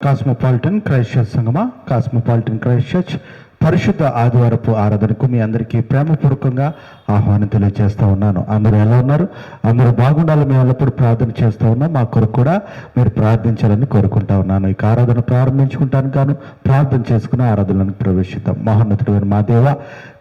Cosmopolitan Christ church సంగమా, cosmopolitan Christ church పరిశుద్ధ ఆదివారపు ఆరాధనకు మీ అందరికీ ప్రేమపూర్వకంగా ఆహ్వానం తెలియజేస్తూ ఉన్నాను. అందరూ ఎలా ఉన్నారు? అందరూ బాగుండాలి. మేము ఎల్లప్పుడూ ప్రార్థన చేస్తూ ఉన్నాం. మా కొరకు కూడా మీరు ప్రార్థించాలని కోరుకుంటా ఉన్నాను. ఇక ఆరాధన ప్రారంభించుకుంటాను గాను ప్రార్థన చేసుకుని ఆరాధనలకు ప్రవేశిద్దాం. మహోన్నతుడైన మా దేవ,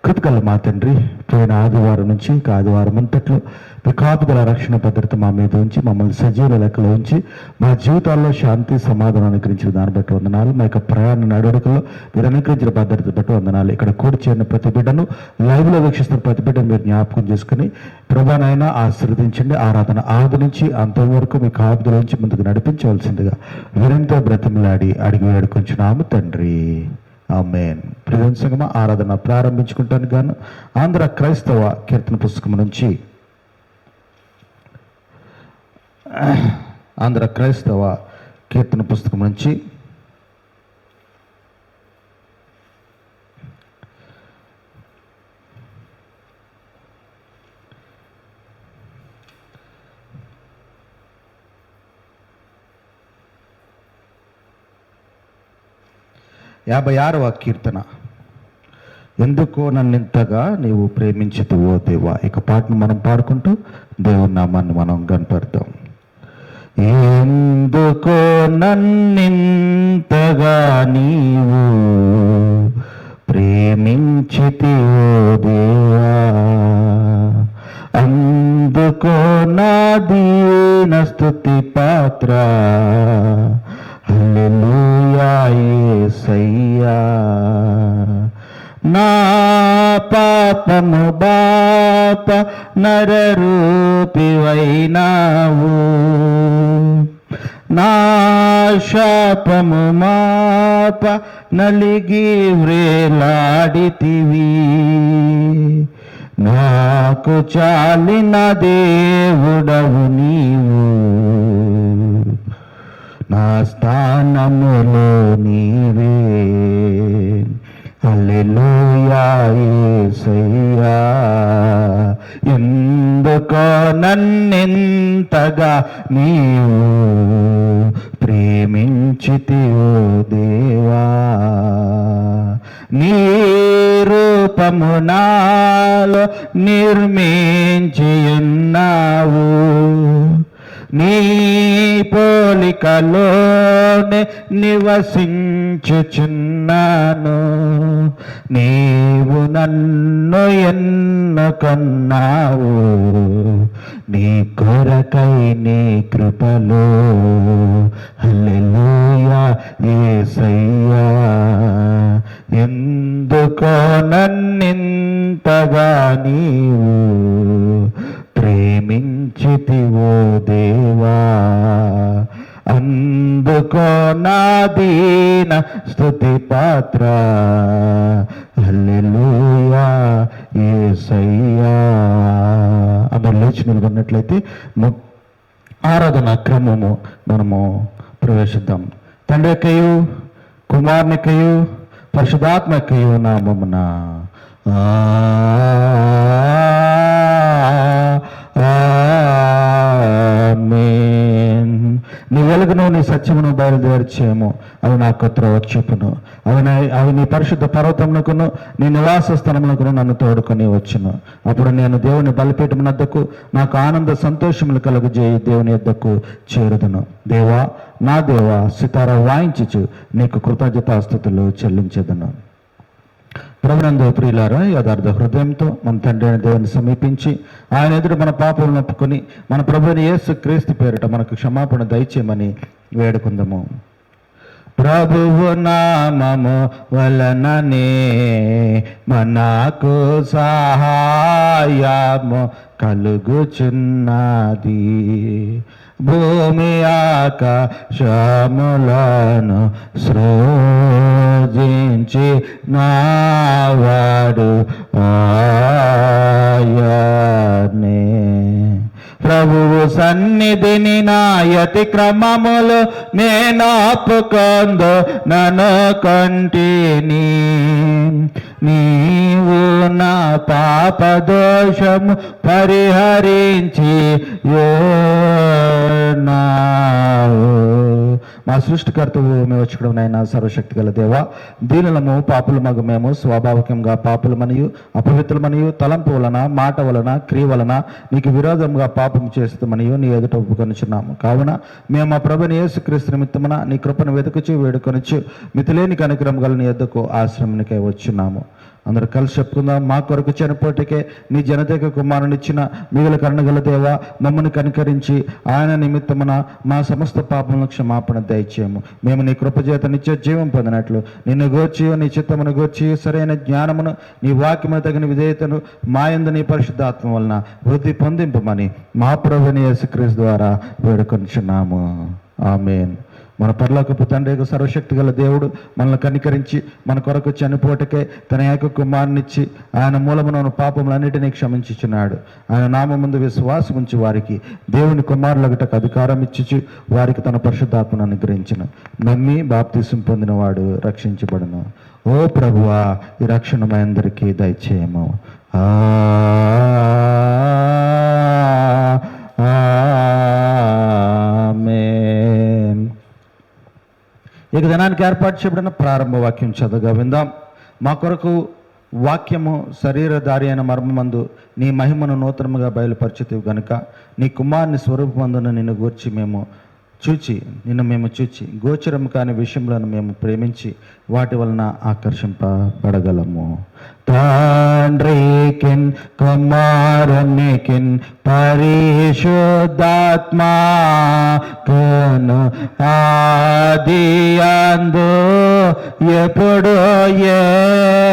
కృపగల మా తండ్రి, పోయిన ఆదివారం నుంచి ఇంకా ఆదివారం అంతట్లో మీ కాపుదల రక్షణ భద్రత మా మీద ఉంచి మమ్మల్ని సజీవ లెక్కలో ఉంచి మా జీవితాల్లో శాంతి సమాధానం అనుగ్రహించిన దాన్ని బట్టి వందనాలు. మా యొక్క ప్రయాణ నడవడికల్లో మీరు అనుగ్రహించిన భద్రత బట్టి వందనాలు. ఇక్కడ కూడి చేరిన ప్రతి బిడ్డను లైవ్లో వీక్షిస్తున్న ప్రతి బిడ్డను మీరు జ్ఞాపకం చేసుకుని ప్రభానైనా ఆశీర్వదించండి. ఆరాధన ఆది నుంచి అంతవరకు మీ కాపుదల నుంచి ముందుకు నడిపించవలసిందిగా వీరంతో బ్రతిమలాడి అడిగి వేడుకొంచున్నాము తండ్రి, ఆమేన్. ప్రియ సంగమా, ఆరాధన ప్రారంభించుకుంటాను గాను ఆంధ్ర క్రైస్తవ కీర్తన పుస్తకం నుంచి ఆంధ్ర క్రైస్తవ కీర్తన పుస్తకం నుంచి 56వ కీర్తన. ఎందుకో నన్నింతగా నీవు ప్రేమించితివో దేవా. ఇక పాటను మనం పాడుకుంటూ దేవుని నామాన్ని మనం కనపడతాం. ఎందుకో నన్నింతగా నీవు ప్రేమించితివో దేవా, అందుకో నా దీన స్తుతి పాత్ర. హల్లెలూయా యేసయ్యా. నా పాపము బాప నరరూపివైనావు, నా శాపము మాప నలిగి వ్రేలాడితివి. నాకు చాలిన దేవుడవు నీవు, నా స్థానములో నీవే. హల్లెలూయా యేసయ్యా. ఎందుకో నన్నింతగా నీవు ప్రేమించితివో దేవా. నీ రూపము నాలో నిర్మించియున్నావు, నీ పోలికలోనే నివసించుచున్నాను. నీవు నన్ను ఎన్నుకొన్నావు, నీ కొరకై నీ కృపలో. హల్లెలూయా యేసయ్యా. ఎందుకో నన్నింతగా నీవు ప్రేమించితివో దేవా, అందుకో నా దీన స్తుతి పాత్ర. హల్లెలూయా యేసయ్యా. అందరూ లేచి నిలబడినట్లయితే ఆరాధన క్రమము మనము ప్రవేశిద్దాం. తండ్రి యొక్కయు కుమారునికయు పరిశుద్ధాత్మకయు నామమున ఆమేన్. నీ వెలుగును నీ సత్యమును బయలుదేర్చేము, అవి నాకు త్రోవ చూపును. అవి నీ పరిశుద్ధ పర్వతమునకును నీ నివాస స్థలమునకును నన్ను తోడుకొని వచ్చును. అప్పుడు నేను దేవుని బలిపీఠమునద్దకు నాకు ఆనంద సంతోషములు కలుగజేయి దేవుని యొద్దకు చేరుదును. దేవా, నా దేవా, సితార వాయించుచు నీకు కృతజ్ఞతాస్తుతులు చెల్లించెదను. ప్రభునందు ప్రియులారా, యథార్థ హృదయంతో మన తండ్రి అయిన దేవుని సమీపించి ఆయన ఎదురు మన పాపలను ఒప్పుకొని మన ప్రభువైన యేసు క్రీస్తు పేరిట మనకు క్షమాపణ దయచేయమని వేడుకుందాము. ప్రభువు నామము వలననే మనకు సహాయము కలుగుచున్నది. భూమి ఆకాశములను సృజించి నావాడు ఆయనే. ప్రభువు సన్నిధిని నా అతిక్రమములు నేను ఒప్పుకొందు నన్ను కంటిని. నీవు నా పాప దోషము పరిహరించి ఉన్నావు. మా సృష్టికర్తవు మేము వచ్చుకోవడం నైనా సర్వశక్తి గల దేవా, దీనులము పాపుల మగు మేము స్వాభావికంగా పాపులమనియు అపవిత్రులమనియు తలంపు వలన మాట వలన క్రియ వలన నీకు విరోధంగా పాపం చేస్తామనియు నీ ఎదుట ఒప్పుకొనుచున్నాము. కావున మేము మా ప్రభుని యేసుక్రీస్తు నిమిత్తమున నీ కృపను వెతుకుచు వేడుకొనుచు మితిలేని కనికరం గల నీ యొద్దకు ఆశ్రమనికై వచ్చున్నాము. అందరూ కలిసి చెప్పుకుందాం. మా కొరకు చనిపోటికే నీ జనతకు కుమారునిచ్చిన మిగుల కరుణగల దేవ, మమ్మల్ని కనికరించి ఆయన నిమిత్తమున మా సమస్త పాపములను క్షమాపణ దయచేయము. మేము నీ కృపచేత నిత్య జీవం పొందినట్లు నిన్ను గూర్చి నీ చిత్తమును గూర్చి సరైన జ్ఞానమును నీ వాక్యము తగిన విధేయతను మా యందు నీ పరిశుద్ధాత్మ వలన వృద్ధి పొందింపమని మా ప్రభుని యేసుక్రీస్తు ద్వారా వేడుకొనుచున్నాము. ఆమేన్. మన పరలోకపు తండ్రి యొక్క సర్వశక్తి గల దేవుడు మనల్ని కనికరించి మన కొరకు చనిపోటకే తన యొక్క కుమారునిచ్చి ఆయన మూలమున పాపములన్నిటినీ క్షమించుచున్నాడు. ఆయన నామం ముందు విశ్వాసం ఉంచి వారికి దేవుని కుమారులగటకు అధికారం ఇచ్చుచు వారికి తన పరిశుద్ధాత్మను అనుగ్రహించిన నమ్మి బాప్తిసం పొందినవాడు రక్షించబడును. ఓ ప్రభువా, ఈ రక్షణ మా అందరికీ దయచేయము. ఆమేన్. ఇక దినానికి ఏర్పాటు చేయబడిన ప్రారంభ వాక్యం చదవగా విందాం. మా కొరకు వాక్యము శరీరధారి అయిన మర్మమందు నీ మహిమను నూతనముగా బయలుపరచుతూ గనుక నీ కుమారుని స్వరూపమందున నిన్ను గూర్చి మేము చూచి గోచరము కాని విషయములను మేము ప్రేమించి వాటి వలన ఆకర్షింపబడగలము. తండ్రికిన్ కుమారునికిన్ పరిశుద్ధాత్మా కను ఆదియందు ఎప్పుడు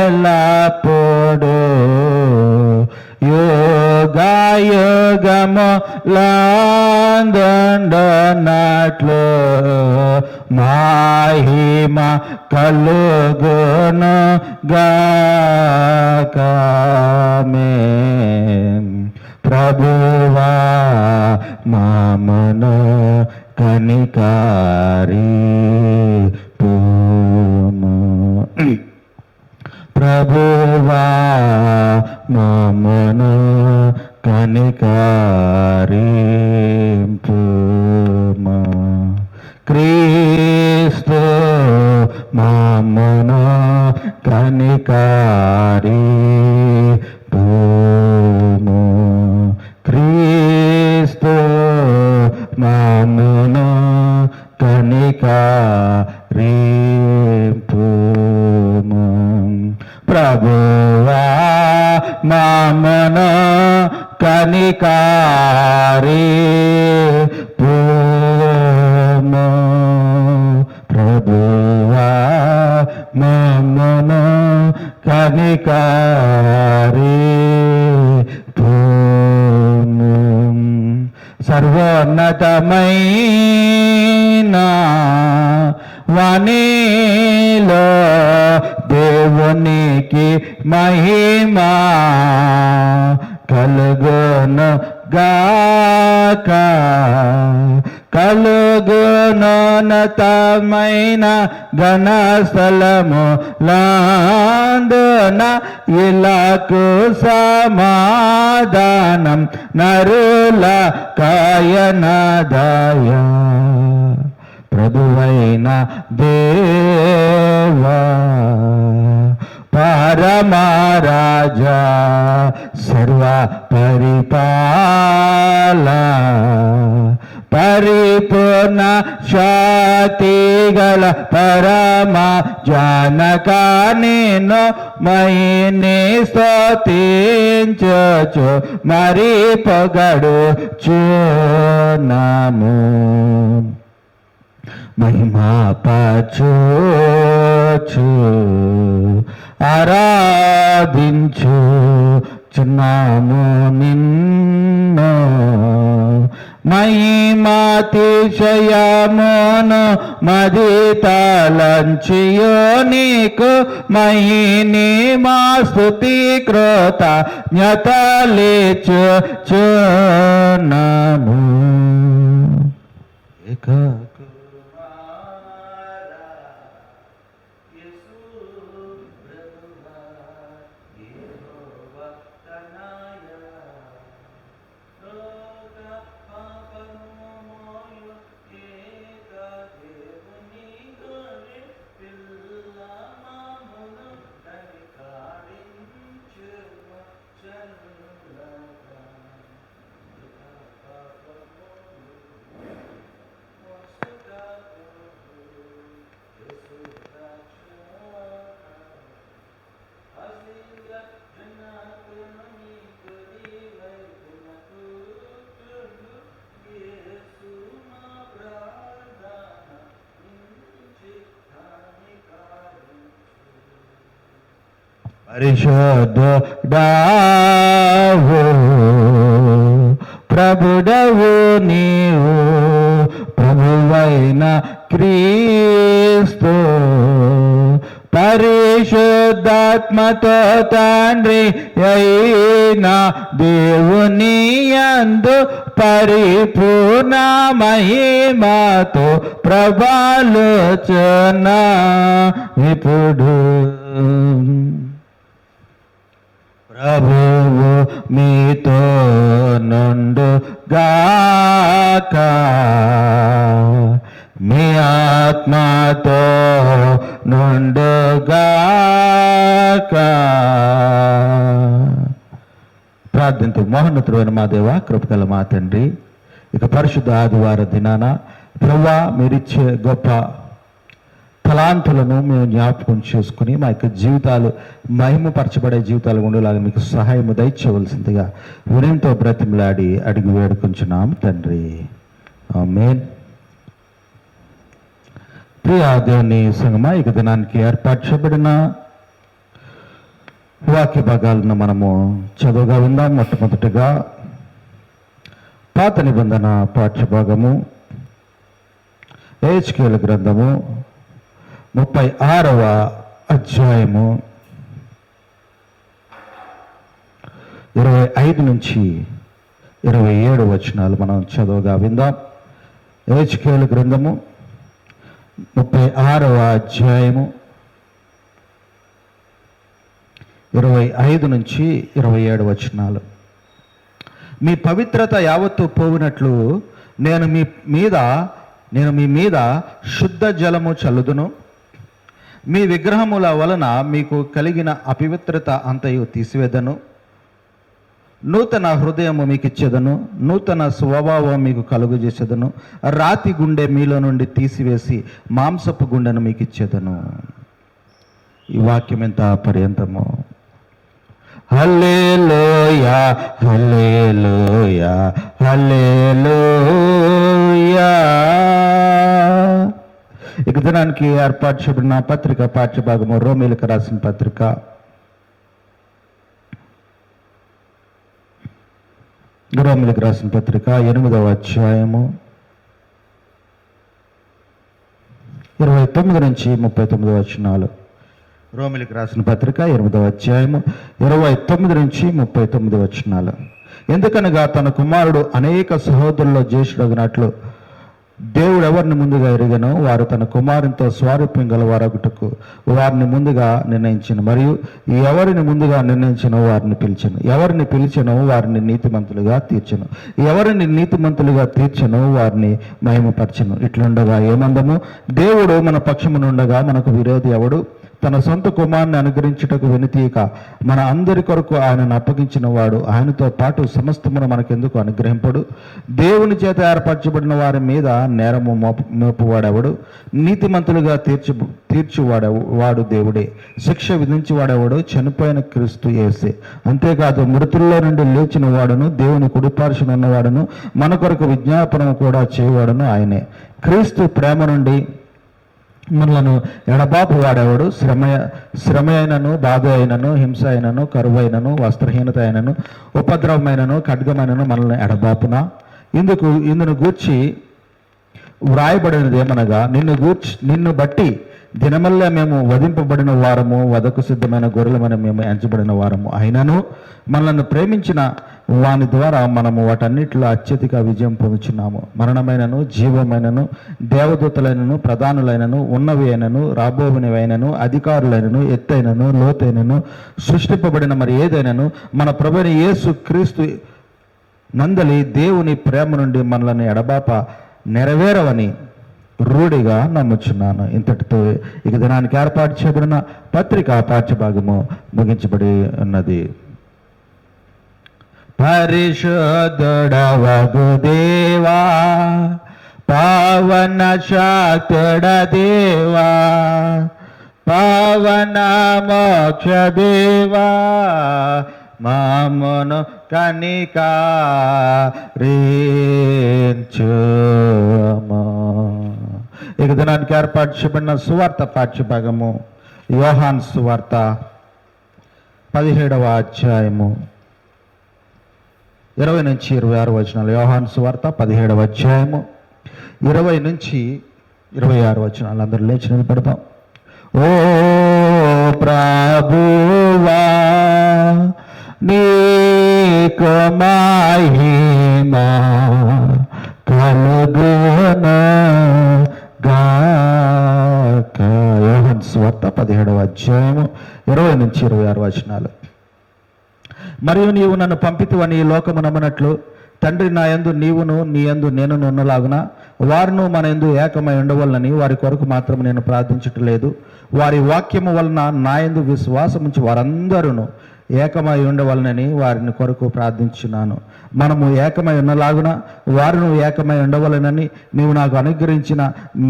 ఎల్లప్పుడు యుగము లాందనట్లు మహిమ కలుగును గాక. ఆమేన్. ప్రభువా మమ్మును కనికరింపుము. ప్రభువా మమ్మును కనికరింపుము. క్రీస్తు మమ్మును కనికరింపుము. క్రీస్తు మమ్మును కనికరింపుము. ప్రభువా మమ్మును కనికరింపుము. ప్రభువా మమ్మును కనికరింపుము. సర్వోన్నతమైన వానిలో దేవునికి మహిమా కలుగును గాక. కలుగునోన్నతమైన ఘనస్థలము లాందున ఇలాకు సమాధానం నరుల కాయనదాయ. ప్రభువైన దేవా పరమరాజా సర్వ పరిపాల పరిపూర్ణ శక్తి గల పరమ జానక నిన్ను మహిని స్తుతించుచు మరి పొగడుచున్నాము. మహిమా పరచుచు ఆరాధించుచున్నాము నిన్ను. మహిమాతిశయమును మది తలంచియో నీకు మహిని మా స్తుతి కృతజ్ఞతలిచ్చుచున్నాము. పరిశుద్ధుడావు ప్రభుడవు నీవు, ప్రభువైన క్రీస్తు పరిశుద్ధాత్మతో తండ్రి అయిన దేవుని యందు పరిపూర్ణ మహిమతో ప్రభాలోచన ఇప్పుడు ప్రభువు మీతో నుండు గాక, మీ ఆత్మతో నుండు గాక. ప్రార్థనతో మహోన్నతుడైన మా దేవ, కృపగల మా తండ్రి, ఇక పరిశుద్ధ ఆదివార దినాన ప్రభువా మీరిచ్చే గొప్ప తలాంతులను మేము జ్ఞాపకం చేసుకుని మా యొక్క జీవితాలు మహిమపరచబడే జీవితాలు ఉండేలాగా మీకు సహాయము దయచేయవలసిందిగా వినయంతో బ్రతిమలాడి అడిగి వేడుకొంచున్నాం తండ్రి, ఆమేన్. ప్రియ దేవుని సంగమా, ఇక దినానికి ఏర్పాటు చేయబడిన వాక్య భాగాలను మనము చదువుగా ఉందాం. మొట్టమొదటిగా పాత నిబంధన పాఠ్యభాగము హెచ్కేల గ్రంథము 36వ అధ్యాయము 25 నుంచి 27 వచనాలు మనం చదువుగా విందాం. హెచ్కేల గ్రంథము 36వ అధ్యాయము 25 నుంచి 27 వచనాలు. మీ పవిత్రత యావత్తు పోవునట్లు నేను మీ మీద శుద్ధ జలము చల్లుదును, మీ విగ్రహముల వలన మీకు కలిగిన అపవిత్రత అంతయు తీసివేదను, నూతన హృదయము మీకు ఇచ్చేదను, నూతన స్వభావం మీకు కలుగు చేసేదను, రాతి గుండె మీలో నుండి తీసివేసి మాంసపు గుండెను మీకు ఇచ్చేదను. ఈ వాక్యం ఎంత పర్యంతము. హల్లెలూయా హల్లెలూయా హల్లెలూయా. ఇక దినానికి ఏర్పాటు చేయబడిన పత్రిక పాఠ్యభాగము రోమీలకు రాసిన పత్రిక 8వ అధ్యాయము 29 నుంచి 39 వచనాలు. రోమీలకు రాసిన పత్రిక 8వ అధ్యాయము 29 నుంచి 39 వచనాలు. ఎందుకనగా తన కుమారుడు అనేక సహోదరుల్లో జ్యేష్ఠుడగినట్లు దేవుడు ఎవరిని ముందుగా ఎరిగనో వారు తన కుమారునితో స్వారూప్యం గలవారగుటకు వారిని ముందుగా నిర్ణయించను, మరియు ఎవరిని ముందుగా నిర్ణయించనో వారిని పిలిచెను, ఎవరిని పిలిచెనో వారిని నీతిమంతులుగా తీర్చెను, ఎవరిని నీతిమంతులుగా తీర్చెనో వారిని మహిమపరచెను. ఇట్లుండగా ఏమందము, దేవుడు మన పక్షమునుండగా మనకు విరోధి ఎవడు? తన సొంత కుమారుని అనుగ్రహించుటకు వెనుతీయక మన అందరి కొరకు ఆయనను అప్పగించిన వాడు ఆయనతో పాటు సమస్తమును మనకెందుకు అనుగ్రహింపడు? దేవుని చేత ఏర్పరచబడిన వారి మీద నేరము మోపువాడెవడు? నీతిమంతులుగా తీర్చువాడు దేవుడే. శిక్ష విధించేవాడెవడు? చనిపోయిన క్రీస్తు యేసే. అంతేకాదు మృతుల్లో నుండి లేచిన వాడును దేవుని కుడిపార్శ్వన ఉన్నవాడును మన కొరకు విజ్ఞాపనము కూడా చేయవాడును ఆయనే. క్రీస్తు ప్రేమ నుండి మనలను ఎడబాపు వాడేవాడు? శ్రమ అయినను, బాధ అయినను, హింస అయినను, కరువు అయినను, వస్త్రహీనత అయినను, ఉపద్రవమైనను, ఖడ్గమైనను మనల్ని ఎడబాపున. ఇందును గూర్చి వ్రాయబడినది ఏమనగా, నిన్ను బట్టి దినమల్లా మేము వధింపబడిన వారము, వధకు సిద్ధమైన గొర్రెలమని మేము ఎంచబడిన వారము. అయినను మనల్ని ప్రేమించిన వాని ద్వారా మనము వాటన్నిటిలో అత్యధిక విజయం పొందుచున్నాము. మరణమైనను, జీవమైనను, దేవదూతలైనను, ప్రధానులైనను, ఉన్నవి అయినను, రాబోవినవైనను, అధికారులైనను, ఎత్తైనను, లోతైనను, సృష్టింపబడిన మరి ఏదైనను మన ప్రభువైన యేసు క్రీస్తు నందలి దేవుని ప్రేమ నుండి మనల్ని ఎడబాప నెరవేరవని రూఢిగా నమ్ముచున్నాను. ఇంతటితో ఇక దినానికి ఏర్పాటు చేయబడిన పత్రికా పాఠ్యభాగము ముగించబడి ఉన్నది. పరిశుద్ధుడవగు దేవా, పావన శాక్తుడ దేవా, పావన మోక్ష దేవా, మామును కనికరించుము. ఇక దినానికి ఏర్పాటు చేయబడిన సువార్త పాఠ్యభాగము యోహాను సువార్త 17వ అధ్యాయము 20 నుంచి 26 వచనాలు. యోహాను సువార్త 17వ అధ్యాయము 20 నుంచి 26 వచనాలు. అందరూ లేచి నిలబడతాం. ఓ ప్రభువా నీకు మహిమ కలుగును గాక. యోహాను సువార్త 17వ అధ్యాయము 20 నుంచి 26 వచనాలు. మరియు నీవు నన్ను పంపితివని ఈ లోకము నమ్మనట్లు తండ్రి నా యందు నీవును నీ యందు నేను ఉన్నలాగున వారును మన యందు ఏకమై ఉండవలనని వారి కొరకు మాత్రం నేను ప్రార్థించట్లేదు. వారి వాక్యము వలన నా యందు విశ్వాసం ఉంచి వారందరూ ఏకమై ఉండవలనని వారిని కొరకు ప్రార్థించున్నాను. మనము ఏకమై ఉన్నలాగున వారును ఏకమై ఉండవలనని నీవు నాకు అనుగ్రహించిన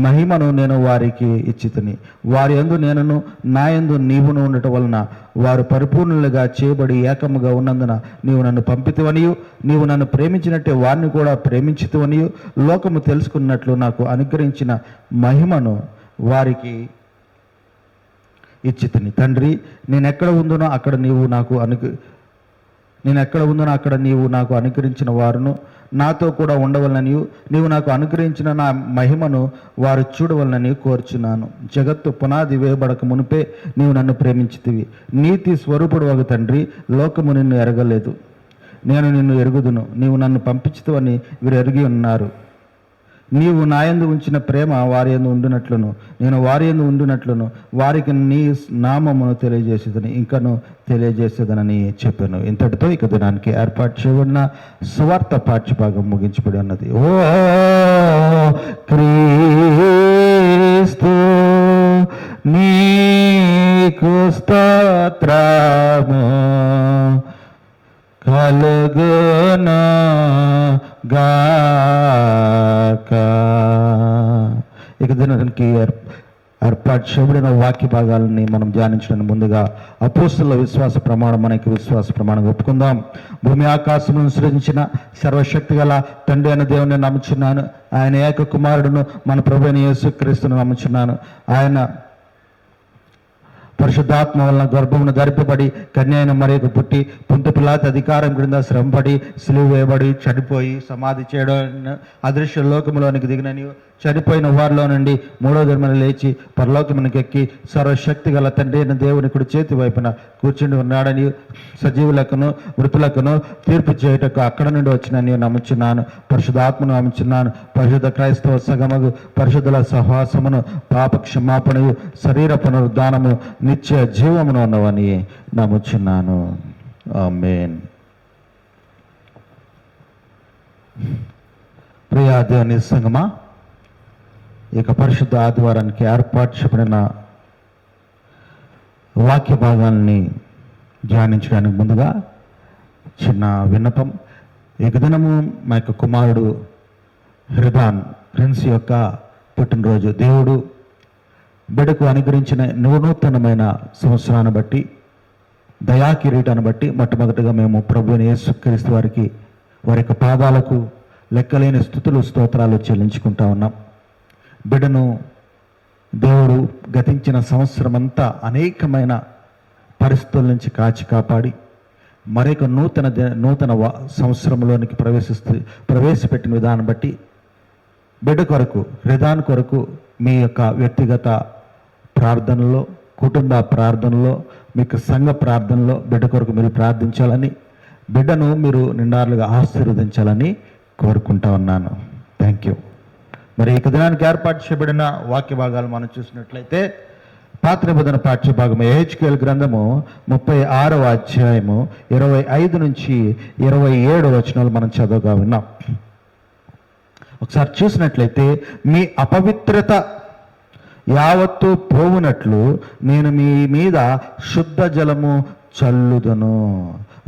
మహిమను నేను వారికి ఇచ్చితిని. వారి యందు నేనును నా యందు నీవును ఉండటం వలన వారు పరిపూర్ణులుగా చేయబడి ఏకముగా ఉన్నందున నీవు నన్ను పంపితివనియు నీవు నన్ను ప్రేమించినట్టే వారిని కూడా ప్రేమించితివనియు లోకము తెలుసుకున్నట్లు నాకు అనుగ్రహించిన మహిమను వారికి ఇచ్చితిని. తండ్రి నేనెక్కడ ఉందునో అక్కడ నీవు నాకు అనుగ్రహించిన వారును నాతో కూడా ఉండవలనని నీవు నాకు అనుగ్రహించిన నా మహిమను వారు చూడవలనని కోరుచున్నాను. జగత్తు పునాది వేయబడక మునిపే నీవు నన్ను ప్రేమించితివి. నీతి స్వరూపుడు ఒక తండ్రి లోకము నిన్ను ఎరగలేదు, నేను నిన్ను ఎరుగుదును. నీవు నన్ను పంపించుతవని వీరు ఎరిగి ఉన్నారు. నీవు నాయందు ఉంచిన ప్రేమ వారి యందు ఉండినట్లును నేను వారి యందు ఉండినట్లును వారికి నీ నామమును తెలియజేసేదని ఇంకను తెలియజేసేదనని చెప్పాను. ఇంతటితో ఇక దినానికి ఏర్పాటు చేయబడిన సువార్త పాఠ్యభాగం ముగించబడి ఉన్నది. ఓ క్రీస్తు నీకు స్తోత్రము కలుగును గాక. ఇక దినానికి ఏర్పాటు చేయబడిన వాక్య భాగాలని మనం ధ్యానించడానికి ముందుగా అపోస్తలుల విశ్వాస ప్రమాణం మనకి విశ్వాస ప్రమాణం ఒప్పుకుందాం. భూమి ఆకాశములను సృజించిన సర్వశక్తి గల తండ్రి అయిన దేవుని నమ్ముచున్నాను. ఆయన ఏక కుమారుడును మన ప్రభువైన యేసుక్రీస్తును నమ్ముచున్నాను. ఆయన పరిశుద్ధాత్మ వలన గర్భమును ధరింపబడి కన్య అయిన మరియకు పుట్టి పుంటి పిలాతు అధికారం క్రింద శ్రమపడి సిలువ వేయబడి చనిపోయి సమాధి చేయడం అదృశ్య లోకములోనికి దిగినని చనిపోయిన వారిలో నుండి మూడో దినమున లేచి పరలోకమునికి ఎక్కి సర్వశక్తి గల తండ్రి అయిన దేవుని కుడి చేతి వైపున కూర్చుని ఉన్నాడని సజీవులకును మృతులకును తీర్పు చేయుటకు అక్కడ నుండి వచ్చినని నమ్ముచున్నాను. పరిశుద్ధాత్మను నమ్ముచున్నాను. పరిశుద్ధ క్రైస్తవ సగమగు పరిశుద్ధుల సహవాసమును పాప క్షమాపణయు శరీర పునరుద్ధానము నిత్య జీవమును ఉన్నవని నమ్ముచున్నాను. ఆమేన్. ప్రియా దేవుని సంగమా, ఇక పరిశుద్ధ ఆదివారానికి ఏర్పాటు చేయబడిన వాక్య భాగాల్ని ధ్యానించడానికి ముందుగా చిన్న విన్నపం. ఇక దినము మా యొక్క కుమారుడు హృదాన్ ప్రిన్స్ యొక్క పుట్టినరోజు. దేవుడు బిడ్డకు అనుగ్రహించిన నూతనమైన సంవత్సరాన్ని బట్టి దయా కిరీటాన్ని బట్టి మొట్టమొదటిగా మేము ప్రభువైన యేసుక్రీస్తు వారికి వారి యొక్క పాదాలకు లెక్కలేని స్తుతులు స్తోత్రాలు చెల్లించుకుంటా ఉన్నాం. బిడ్డను దేవుడు గతించిన సంవత్సరం అంతా అనేకమైన పరిస్థితుల నుంచి కాచి కాపాడి మరొక నూతన సంవత్సరంలోనికి ప్రవేశపెట్టిన విధానం బట్టి బిడ్డ కొరకు హృదయాన్ని కొరకు మీ యొక్క వ్యక్తిగత ప్రార్థనలో, కుటుంబ ప్రార్థనలో, మీకు సంఘ ప్రార్థనలో బిడ్డ కొరకు మీరు ప్రార్థించాలని, బిడ్డను మీరు నిండారులుగా ఆశీర్వదించాలని కోరుకుంటా ఉన్నాను. Thank you. మరి ఇక దినానికి ఏర్పాటు చేయబడిన వాక్య భాగాలు మనం చూసినట్లయితే పాత నిబంధన పాఠ్యభాగం యెహెజ్కేలు గ్రంథము 36వ అధ్యాయము 25 నుంచి 27 వచనాలు మనం చదవగా విన్నాం. ఒకసారి చూసినట్లయితే మీ అపవిత్రత యావత్తు పోవునట్లు నేను మీ మీద శుద్ధ జలము చల్లుదను,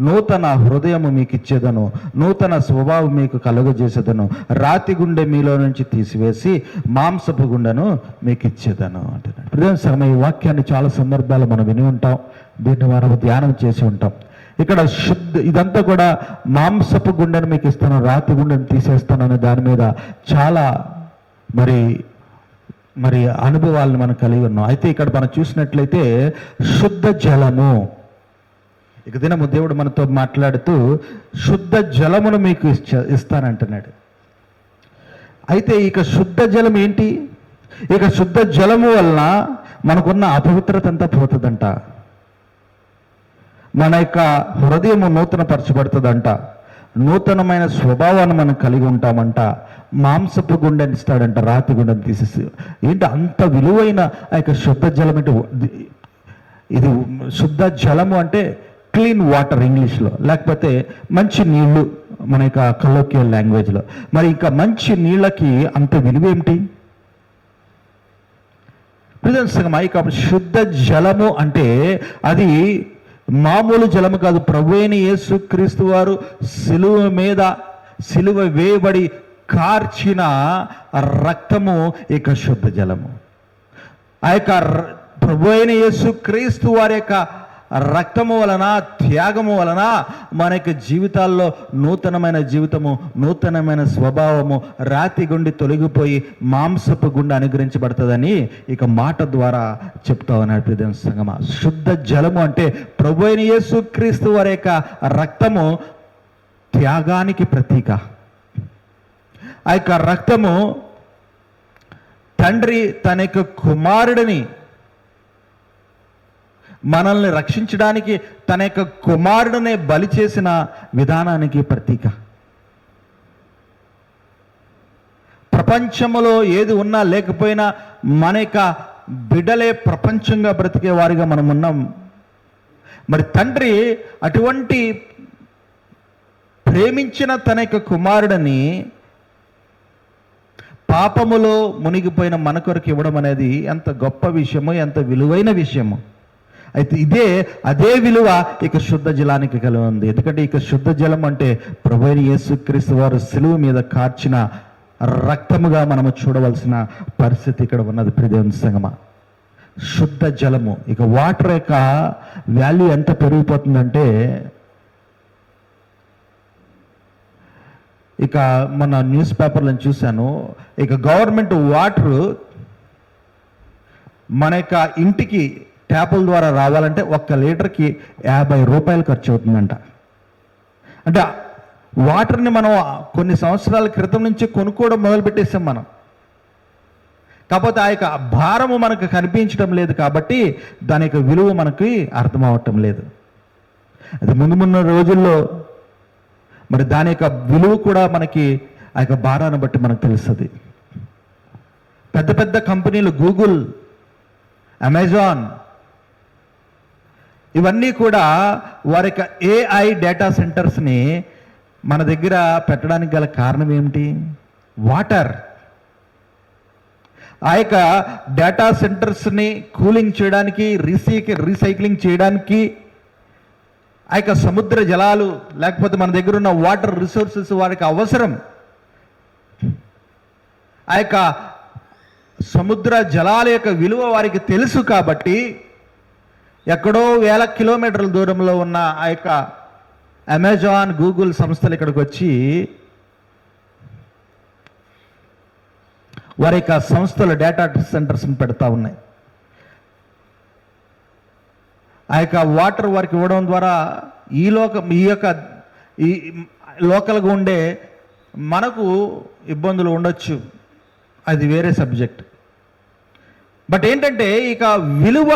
నూతన హృదయము మీకు ఇచ్చేదను, నూతన స్వభావం మీకు కలుగజేసేదను, రాతి గుండె మీలో నుంచి తీసివేసి మాంసపు గుండెను మీకు ఇచ్చేదను అంటున్నాడు. హృదయం ఈ వాక్యాన్ని చాలా సందర్భాలు మనం విని ఉంటాం, దీన్ని మనం ధ్యానం చేసి ఉంటాం. ఇక్కడ ఇదంతా కూడా మాంసపు గుండెను మీకు ఇస్తాను, రాతి గుండెను తీసేస్తాను అనే దాని మీద చాలా మరి అనుభవాలను మనం కలిగి ఉన్నాం. అయితే ఇక్కడ మనం చూసినట్లయితే శుద్ధ జలము, ఇక దినము దేవుడు మనతో మాట్లాడుతూ శుద్ధ జలమును మీకు ఇస్తానంటున్నాడు. అయితే ఇక శుద్ధ జలం ఏంటి? ఇక శుద్ధ జలము వలన మనకున్న అపవిత్రత అంతా పోతుందంట. మన యొక్క హృదయము నూతనపరచబడుతుందంట. నూతనమైన స్వభావాన్ని మనం కలిగి ఉంటామంట. మాంసపు గుండెని ఇస్తాడంట, రాతి గుండెని తీసేసి. ఏంటి అంత విలువైన ఆ యొక్క శుద్ధ జలం అంటే? ఇది శుద్ధ జలము అంటే క్లీన్ వాటర్ ఇంగ్లీష్లో, లేకపోతే మంచి నీళ్లు మన యొక్క కలోకియల్ లాంగ్వేజ్లో. మరి ఇంకా మంచి నీళ్ళకి అంత విలువ ఏమిటి? ఇక శుద్ధ జలము అంటే అది మామూలు జలము కాదు. ప్రభువైన యేసుక్రీస్తు వారు సిలువ వేయబడి కార్చిన రక్తము ఇక శుద్ధ జలము. ఆ యొక్క ప్రభువైన యేసుక్రీస్తు వారి యొక్క రక్తము వలన, త్యాగము వలన మన యొక్క జీవితాల్లో నూతనమైన జీవితము, నూతనమైన స్వభావము, రాతి గుండి తొలగిపోయి మాంసపు గుండె అనుగ్రహించబడుతుందని ఇక మాట ద్వారా చెప్తా ఉన్నాడు ప్రియమైన సంగమా. శుద్ధ జలము అంటే ప్రభువైన యేసుక్రీస్తు వారి యొక్క రక్తము త్యాగానికి ప్రతీక. ఆ యొక్క రక్తము తండ్రి తన యొక్క కుమారుడిని మనల్ని రక్షించడానికి తన యొక్క కుమారుడినే బలి చేసిన విధానానికి ప్రతీక. ప్రపంచంలో ఏది ఉన్నా లేకపోయినా మన యొక్క బిడ్డలే ప్రపంచంగా బ్రతికే వారిగా మనం ఉన్నాం. మరి తండ్రి అటువంటి ప్రేమించిన తన యొక్క కుమారుడిని పాపములో మునిగిపోయిన మన కొరకు ఇవ్వడం అనేది ఎంత గొప్ప విషయమో, ఎంత విలువైన విషయమో. అయితే అదే విలువ ఇక శుద్ధ జలానికి కలిగి ఉంది. ఎందుకంటే ఇక శుద్ధ జలం అంటే ప్రభువైన యేసుక్రీస్తు వారు సిలువ మీద కార్చిన రక్తముగా మనము చూడవలసిన పరిస్థితి ఇక్కడ ఉన్నది ప్రియమైన సంగమా. శుద్ధ జలము, ఇక వాటర్ యొక్క వాల్యూ ఎంత పెరిగిపోతుందంటే, ఇక మన న్యూస్ పేపర్లను చూశాను. ఇక గవర్నమెంట్ వాటర్ మన యొక్క ఇంటికి ట్యాపుల ద్వారా రావాలంటే 1 లీటర్కి 50 రూపాయలు ఖర్చు అవుతుందంట. అంటే వాటర్ని మనం కొన్ని సంవత్సరాల క్రితం నుంచి కొనుక్కోవడం మొదలుపెట్టేసాం మనం. కాకపోతే ఆ యొక్క భారము మనకు కనిపించడం లేదు కాబట్టి దాని యొక్క విలువ మనకి అర్థం అవటం లేదు. అది ముందు రోజుల్లో మరి దాని యొక్క విలువ కూడా మనకి ఆ యొక్క భారాన్ని బట్టి మనకు తెలుస్తుంది. పెద్ద పెద్ద కంపెనీలు గూగుల్, అమెజాన్ ఇవన్నీ కూడా వారి యొక్క AI డేటా సెంటర్స్ని మన దగ్గర పెట్టడానికి గల కారణం ఏమిటి? వాటర్. ఆ యొక్క డేటా సెంటర్స్ని కూలింగ్ చేయడానికి, రీసైక్లింగ్ చేయడానికి ఆ యొక్క సముద్ర జలాలు లేకపోతే మన దగ్గర ఉన్న వాటర్ రిసోర్సెస్ వారికి అవసరం. ఆ యొక్క సముద్ర జలాల యొక్క విలువ వారికి తెలుసు కాబట్టి ఎక్కడో 1000 కిలోమీటర్ల దూరంలో ఉన్న ఆ యొక్క అమెజాన్, గూగుల్ సంస్థలు ఇక్కడికి వచ్చి వారి యొక్క సంస్థలు డేటా సెంటర్స్ని పెడతా ఉన్నాయి. ఆ యొక్క వాటర్ వారికి ఇవ్వడం ద్వారా ఈ లోకల్గా ఉండే మనకు ఇబ్బందులు ఉండొచ్చు, అది వేరే సబ్జెక్ట్. బట్ ఏంటంటే ఇక విలువ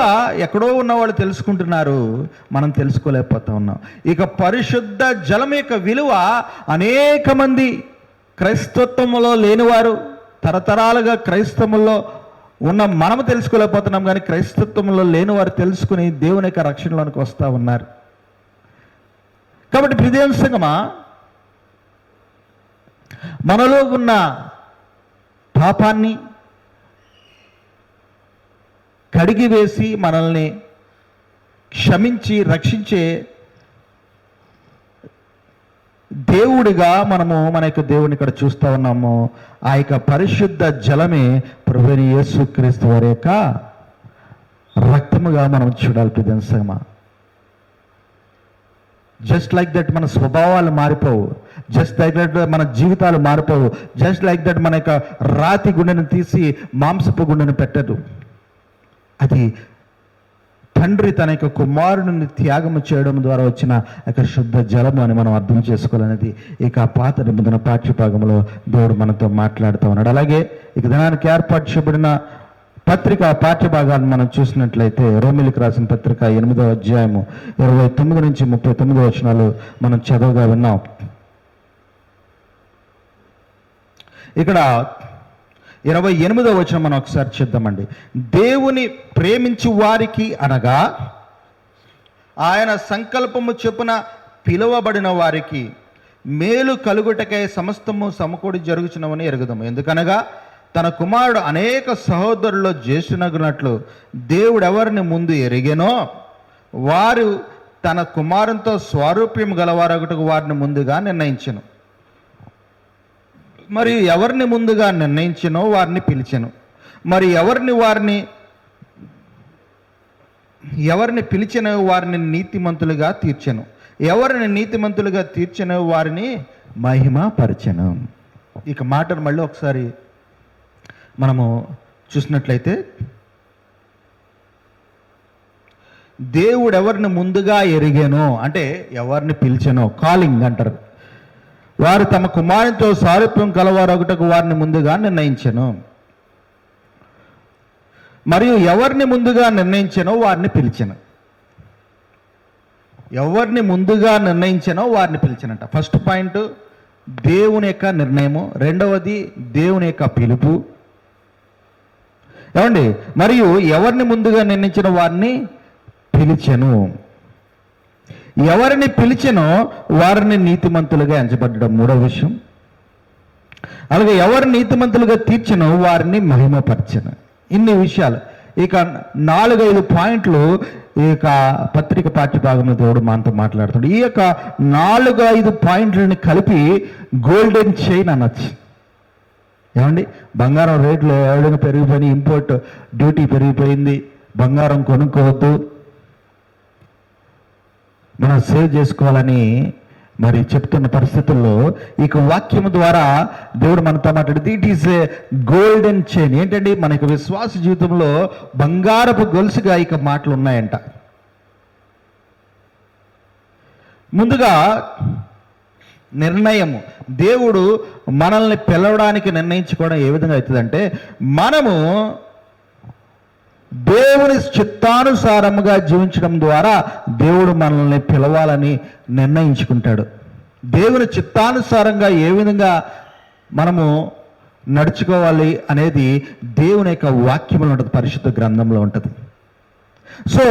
ఎక్కడో ఉన్న వాళ్ళు తెలుసుకుంటున్నారు, మనం తెలుసుకోలేకపోతా ఉన్నాం. ఇక పరిశుద్ధ జలం యొక్క విలువ అనేక మంది క్రైస్తత్వంలో లేనివారు, తరతరాలుగా క్రైస్తవంలో ఉన్న మనము తెలుసుకోలేకపోతున్నాం, కానీ క్రైస్తత్వంలో లేనివారు తెలుసుకుని దేవుని యొక్క రక్షణలోనికి వస్తూ ఉన్నారు. కాబట్టి ప్రియసంగమా, మనలో ఉన్న పాపాన్ని కడిగి వేసి మనల్ని క్షమించి రక్షించే దేవుడిగా మనము మన యొక్క దేవుని ఇక్కడ చూస్తూ ఉన్నాము. ఆ యొక్క పరిశుద్ధ జలమే ప్రభువైన యేసుక్రీస్తు వారి యొక్క రక్తముగా మనం చూడాలి ప్రియసంగమా. జస్ట్ లైక్ దట్ మన స్వభావాలు మారిపోవు, జస్ట్ లైక్ దట్ మన జీవితాలు మారిపోవు, జస్ట్ లైక్ దట్ మన యొక్క రాతి గుండెను తీసి మాంసపు గుండెను పెట్టదు. అది తండ్రి తన యొక్క కుమారుడిని త్యాగము చేయడం ద్వారా వచ్చిన యొక్క శుద్ధ జలము అని మనం అర్థం చేసుకోవాలనేది ఇక పాత నిబంధన పాఠ్యభాగంలో దేవుడు మనతో మాట్లాడుతూ ఉన్నాడు. అలాగే ఇక దినానికి ఏర్పాటు చేయబడిన పత్రిక పాఠ్యభాగాన్ని మనం చూసినట్లయితే రోమిలికి రాసిన పత్రిక 8వ అధ్యాయము 29 నుంచి 39 వచనాలు మనం చదవగా విన్నాం. ఇక్కడ 28వ వచనం మనం ఒకసారి చూద్దామండి. దేవుని ప్రేమించు వారికి అనగా ఆయన సంకల్పము చొప్పున పిలువబడిన వారికి మేలు కలుగుటకై సమస్తము సమకూడి జరుగుచున్నవని ఎరుగుదాము. ఎందుకనగా తన కుమారుడు అనేక సహోదరుల్లో జ్యేష్ఠునగునట్లు దేవుడు ఎవరిని ముందు ఎరిగెనో వారు తన కుమారునితో స్వారూప్యం గలవారొకటికి వారిని ముందుగా నిర్ణయించెను. మరియు ఎవరిని ముందుగా నిర్ణయించెనో వారిని పిలిచెను. మరి ఎవరిని పిలిచెనో వారిని నీతిమంతులుగా తీర్చెను. ఎవరిని నీతిమంతులుగా తీర్చెనో వారిని మహిమ పరిచెను. ఇక మాటను మళ్ళీ ఒకసారి మనము చూసినట్లయితే, దేవుడు ఎవరిని ముందుగా ఎరిగేనో అంటే ఎవరిని పిలిచెనో, కాలింగ్ అంటారు. వారు తమ కుమారునితో సారూప్యం కలవారొకటకు వారిని ముందుగా నిర్ణయించెను. మరియు ఎవరిని ముందుగా నిర్ణయించెనో వారిని పిలిచెను. ఎవరిని ముందుగా నిర్ణయించెనో వారిని పిలిచెనంట. ఫస్ట్ పాయింట్ దేవుని యొక్క నిర్ణయము, రెండవది దేవుని యొక్క పిలుపు. ఏమండి, మరియు ఎవరిని ముందుగా నిర్ణయించిన వారిని పిలిచెను. ఎవరిని పిలిచెనో వారిని నీతిమంతులుగా ఎంచబడ్డం మూడవ విషయం. అలాగే ఎవరు నీతిమంతులుగా తీర్చెనో వారిని మహిమపరచెను. ఇన్ని విషయాలు, ఇక 4-5 పాయింట్లు ఈ యొక్క పత్రిక పాఠ్యభాగంలో దేవుడు మనతో మాట్లాడుతాడు. ఈ యొక్క 4-5 పాయింట్లని కలిపి గోల్డెన్ చైన్ అనొచ్చు. ఏమండి, బంగారం రేట్లు ఎవరైనా పెరిగిపోయినాయి, ఇంపోర్ట్ డ్యూటీ పెరిగిపోయింది, బంగారం కొనుక్కోవద్దు, మనం సేవ్ చేసుకోవాలని మరి చెప్తున్న పరిస్థితుల్లో ఇక వాక్యము ద్వారా దేవుడు మనతో మాట్లాడితే it is a golden chain. ఏంటండి, మనకి విశ్వాస జీవితంలో బంగారపు గొలుసుగా ఇక మాటలు ఉన్నాయంట. ముందుగా నిర్ణయము. దేవుడు మనల్ని పిలవడానికి నిర్ణయించుకోవడం ఏ విధంగా అవుతుందంటే, మనము దేవుని చిత్తానుసారముగా జీవించడం ద్వారా దేవుడు మనల్ని పిలవాలని నిర్ణయించుకుంటాడు. దేవుని చిత్తానుసారంగా ఏ విధంగా మనము నడుచుకోవాలి అనేది దేవుని యొక్క వాక్యంలో ఉంటుంది, పరిశుద్ధ గ్రంథంలో ఉంటుంది. సో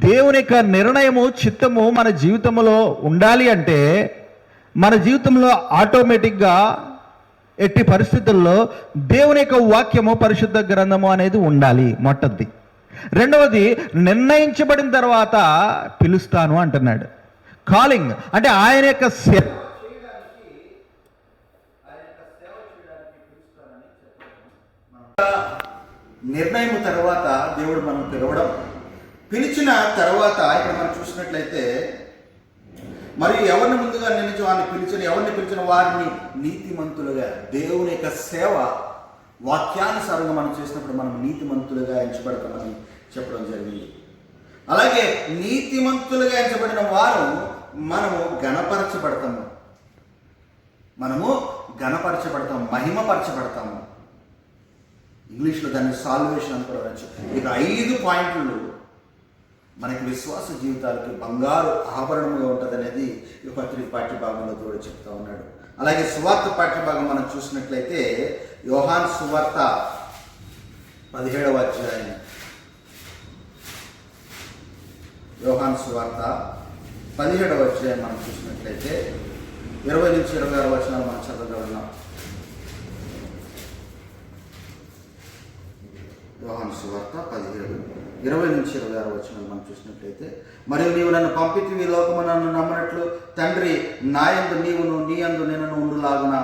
దేవుని యొక్క నిర్ణయము, చిత్తము మన జీవితంలో ఉండాలి అంటే మన జీవితంలో ఆటోమేటిక్గా ఎట్టి పరిస్థితుల్లో దేవుని యొక్క వాక్యము, పరిశుద్ధ గ్రంథము అనేది ఉండాలి మొట్టది. రెండవది, నిర్ణయించబడిన తర్వాత పిలుస్తాను అంటున్నాడు. కాలింగ్ అంటే ఆయన యొక్క నిర్ణయం తర్వాత దేవుడు మనం పిలవడం, పిలిచిన తర్వాత ఇక్కడ మనం చూసినట్లయితే, మరియు ఎవరిని ముందుగా నిలిచి వారిని పిలిచిన వారిని నీతిమంతులుగా, దేవుని యొక్క సేవ వాక్యానుసారంగా మనం చేసినప్పుడు మనం నీతిమంతులుగా ఎంచబడతామని చెప్పడం జరిగింది. అలాగే నీతిమంతులుగా ఎంచబడిన వారు మనము గణపరచబడతాము, మహిమపరచబడతాము. ఇంగ్లీష్లో దాన్ని సాల్వేషన్ అని కూడా అనొచ్చు. ఇక 5 పాయింట్లు మనకి విశ్వాస జీవితాలకి బంగారు ఆభరణముగా ఉంటుంది అనేది ఈ పత్రిక పాఠ్యభాగంలో దేవుడు చెప్తా ఉన్నాడు. అలాగే సువార్త పాఠ్యభాగం మనం చూసినట్లయితే యోహాను సువార్త 17వ అధ్యాయం, యోహాను సువార్త 17వ అధ్యాయం మనం చూసినట్లయితే 20 నుంచి 26 వచనాలు మనం చదవగలుగుతాం. యోహాను సువార్త 17:20 నుంచి 26 వచనాలు మనం చూసినట్లయితే, మరియు నీవు నన్ను పంపితివి, ఈ లోకము నన్ను నమ్మనట్లు తండ్రి నాయందు నీవును నీ యందు నేను ఉండులాగున.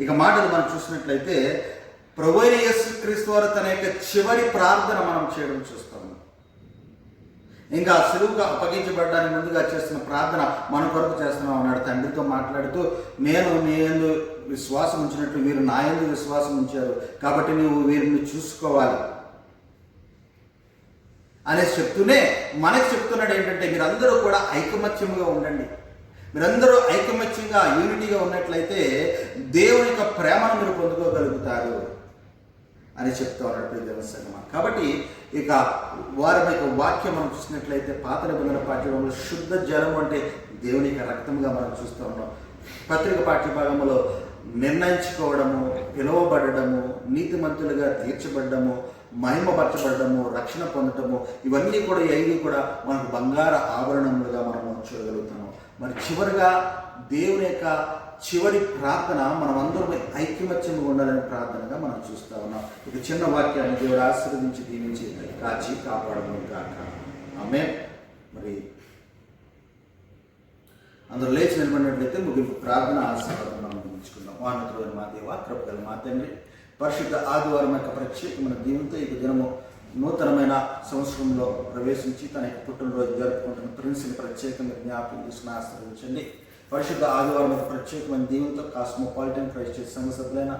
ఇక మాటలు మనం చూసినట్లయితే ప్రభువైన యేసుక్రీస్తు వారు తన యొక్క చివరి ప్రార్థన మనం చేయడం చూస్తాము. ఇంకా సులువుగా అప్పగించబడడానికి ముందుగా చేస్తున్న ప్రార్థన మన కొరకు చేస్తున్నాం అన్నాడు. తండ్రితో మాట్లాడుతూ, నేను నీ యందు విశ్వాసం ఉంచినట్లు వీరు నా యందు విశ్వాసం ఉంచారు, కాబట్టి నీవు వీరిని చూసుకోవాలి. అనేసి చెప్తూనే మనకు చెప్తున్నాడు ఏంటంటే మీరందరూ కూడా ఐకమత్యముగా ఉండండి. మీరందరూ ఐకమత్యంగా యూనిటీగా ఉన్నట్లయితే దేవుని యొక్క ప్రేమను మీరు పొందుకోగలుగుతారు అని చెప్తా ఉన్నాడు ప్రియ దేవుని సంగమా. కాబట్టి ఇక వారి యొక్క వాక్యం మనం చూసినట్లయితే పాత నిబంధన పాఠ్యభాగంలో శుద్ధ జలం అంటే దేవుని యొక్క రక్తముగా మనం చూస్తూ ఉన్నాం. పత్రిక పాఠ్యభాగంలో నిర్ణయించుకోవడము, పిలువబడము, నీతిమంతులుగా తీర్చబడ్డము, మహిమపరచబడ్డము, రక్షణ పొందటము, ఇవన్నీ కూడా ఈ 5 కూడా మనకు బంగారు ఆభరణములుగా మనము చూడగలుగుతున్నాం. మరి చివరిగా దేవుని యొక్క చివరి ప్రార్థన మనం అందరం ఐక్యమత్యంగా ఉండాలనే ప్రార్థనగా మనం చూస్తూ ఉన్నాం. ఒక చిన్న వాక్యాన్ని దేవుడు ఆశీర్వదించి దీవించి కాచి కాపాడము కాక ఆమేన్. మరి అందరూ లేచి నిలబడినట్లయితే ముగింపు ప్రార్థన ఆశీర్వాదం మనం ముగించుకుందాం. వానతులైన మా దేవ, కృపగల మా తండ్రి, పరిశుద్ధ ఆదివారం యొక్క ప్రత్యేకమైన దీవులతో ఈ దినము నూతనమైన సంవత్సరంలో ప్రవేశించి తన యొక్క పుట్టినరోజు జరుపుకుంటున్న ప్రిన్స్ని ప్రత్యేకంగా జ్ఞాపకం తీసుకుని ఆశీర్వదించండి. పరిశుద్ధ ఆదివారం యొక్క ప్రత్యేకమైన దీవులతో కాస్మోపాలిటన్ క్రైస్ట్ చర్చ్ సంఘ సభ్యులైన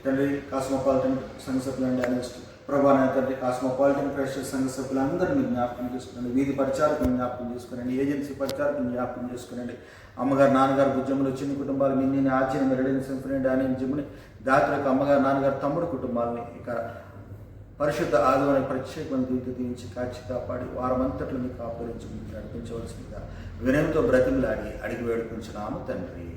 తండ్రి, కాస్మోపాలిటన్ సంఘ సభ్యులండి అనేసి ప్రభాన తండ్రి, కాస్మోపాలిటన్ క్రైస్ట్ చర్చ్ సంఘ సభ్యులందరినీ జ్ఞాపకం చేసుకునండి. వీధి పరిచారకులను జ్ఞాపకం చేసుకునండి. ఏజెన్సీ పరిచారకులను జ్ఞాపకం చేసుకునండి. అమ్మగారు నాన్నగారు భుజములు, చిన్న కుటుంబాలు, మిన్ని ఆచరణ మెరడిన సింఫనీ డానియల్ జిమ్ని దాతలకు అమ్మగారు నాన్నగారు తమ్ముడు కుటుంబాలని ఇక పరిశుద్ధ ఆదివారం ప్రత్యేకమైన దీంతో దీవించి కాచి కాపాడి వారమంతట్లో మీకు ఆపరించి నడిపించవలసిందిగా వినయంతో బ్రతిమలాడి అడిగి వేడుకుంటున్నాము తండ్రి.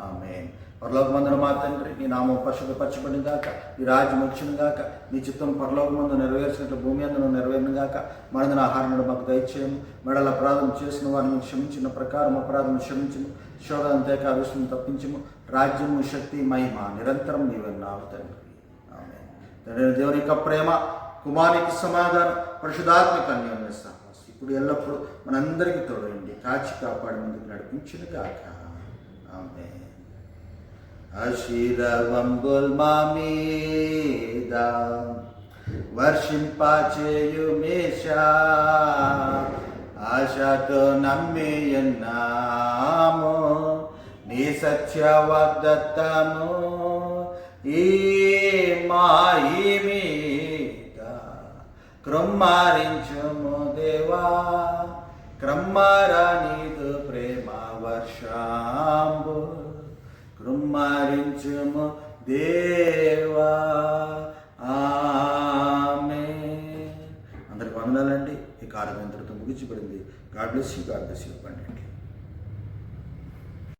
ఆమేన్. పరలోకమందున మా తండ్రి, నీ నామం పరిశుద్ధపరచబడిన గాక, నీ రాజ్యం వచ్చిన గాక, నీ చిత్తం పరలోకమందు నెరవేర్చినట్లు భూమి అందును నెరవేరిన గాక. మనదిన ఆహారాన్ని మాకు దయచేయము. మెడల అపరాధం చేసిన వారిని క్షమించిన ప్రకారం అపరాధం క్షమించము. శోధన తేక విషయం తప్పించము. రాజ్యము, శక్తి, మహిమ నిరంతరం నీవన్నావు తండ్రి. ఆమేన్. తండ్రి దేవుని యొక్క ప్రేమ, కుమారునికి సమాధానం, పరిశుద్ధాత్మిక అన్యోన్య సహవాసం ఇప్పుడు ఎల్లప్పుడూ మనందరికీ తోడండి కాచి కాపాడి ముందుకు నడిపించిన గాక. ఆమేన్. ఆశీర్వాదముల్ మా మీద వర్షింపచేయుమేషా, ఆశతో నమ్మి ఉన్నాము నీ సత్య వాగ్దత్తము. ఈ మాయి మీద క్రమ్మారించుము దేవా, క్రమ్మారా నీదు ప్రేమ వర్షాంబు, కృమ్మారించుము దేవా. ఆమేన్. అందరికి వందనాలండి. ఈ కార్యక్రమం ముగించబడింది. God bless you, God bless you.